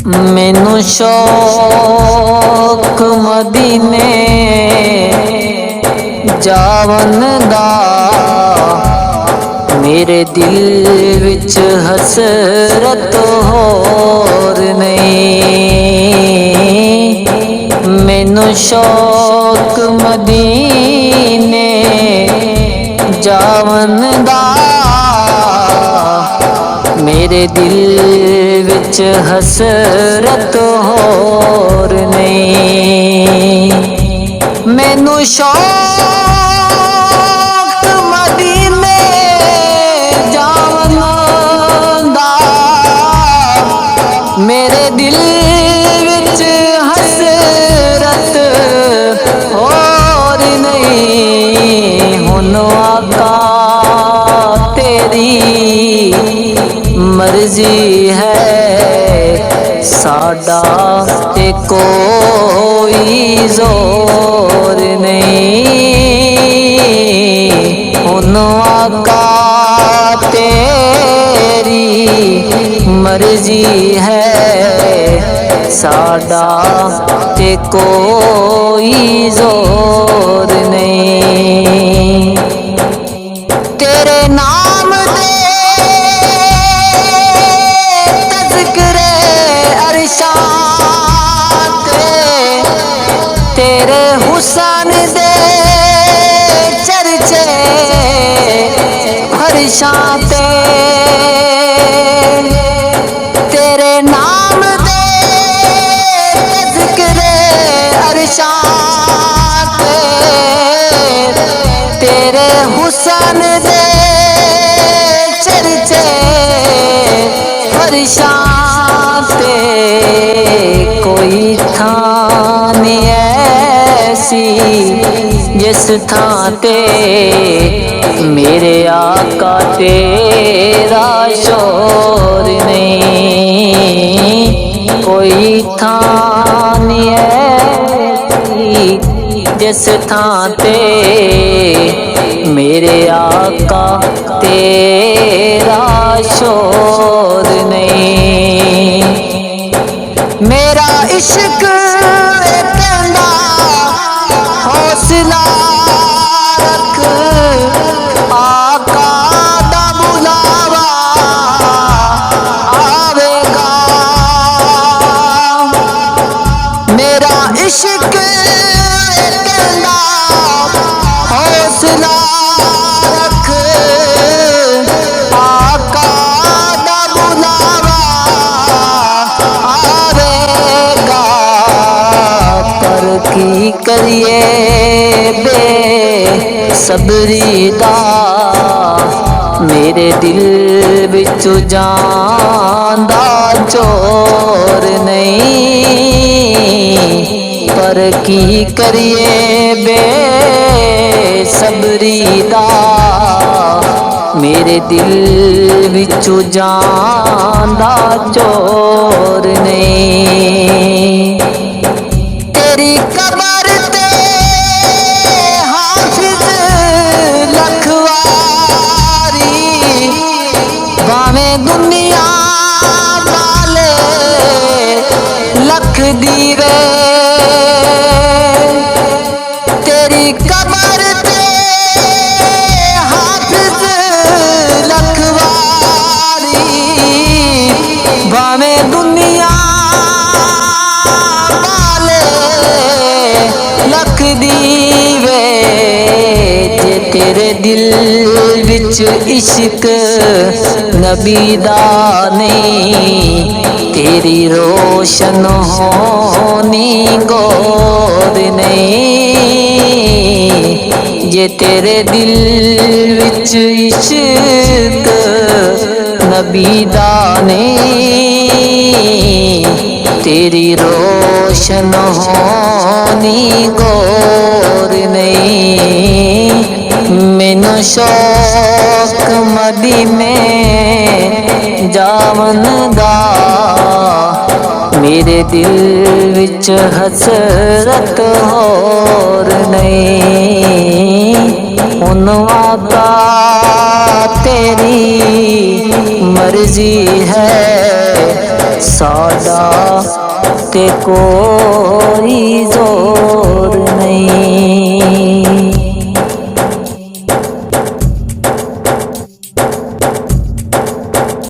मैनू शौक मदीने जावन दा, मेरे दिल विच हसरत होर नहीं। मैनू शौक मदीने जावन दा, मेरे दिल विच हसरत होर नहीं। मैनू शौक मदीने जावन दा, मेरे दिल विच हसरत होर नहीं। हुन आका तेरी मर्जी है, साडा ते कोई जोर नहीं। हुन आका तेरी मर्जी है, साडा ते कोई जोर नहीं। तेरे नाम दे तज़किरे अरशां ते, तेरे हुस्न दे चर्चे फरशां ते, तेरे नाम दे तज़किरे अरशां ते, तेरे हुस्न दे चर्चे फरशां ते। कोई थां नहीं ऐसी जिस थां ते मेरे आका तेरा शोर नहीं। कोई थां नहीं ऐसी जिस थां ते मेरे आका तेरा शोर नहीं। मेरा इश्क कहंदा हौसला रख, आका दा बुलावा आवेगा। मेरा इश्क कहंदा हौसला रख, आका दा बुलावा आवेगा। पर की करिए बे सबरी दा, मेरे दिल विचों जान दा चोर नहीं। पर की करिए बे सबरी दा, मेरे दिल विचों जान दा चोर नहीं। तेरी कबर ते हाफिज लखवारी, भावें दुनिया वाले लख दीवे। तेरी कबर ते हाफिज लखवारी, भावें दुनिया वाले लख दीवे। जे तेरे दिल विच इश्क नबी दा नहीं, तेरी रोशन होनी गोद नहीं। जे तेरे दिल विच इश्क नबी दा नहीं, तेरी रोशन होनी गोर नहीं। मैनू शौक मदीने जावन दा, मेरे दिल विच हसरत होर नहीं। ਹੁਣ ਆਕਾ ਤੇਰੀ ਮਰਜ਼ੀ ਹੈ, ਸਾਡਾ ਤੇ ਕੋਈ ਜ਼ੋਰ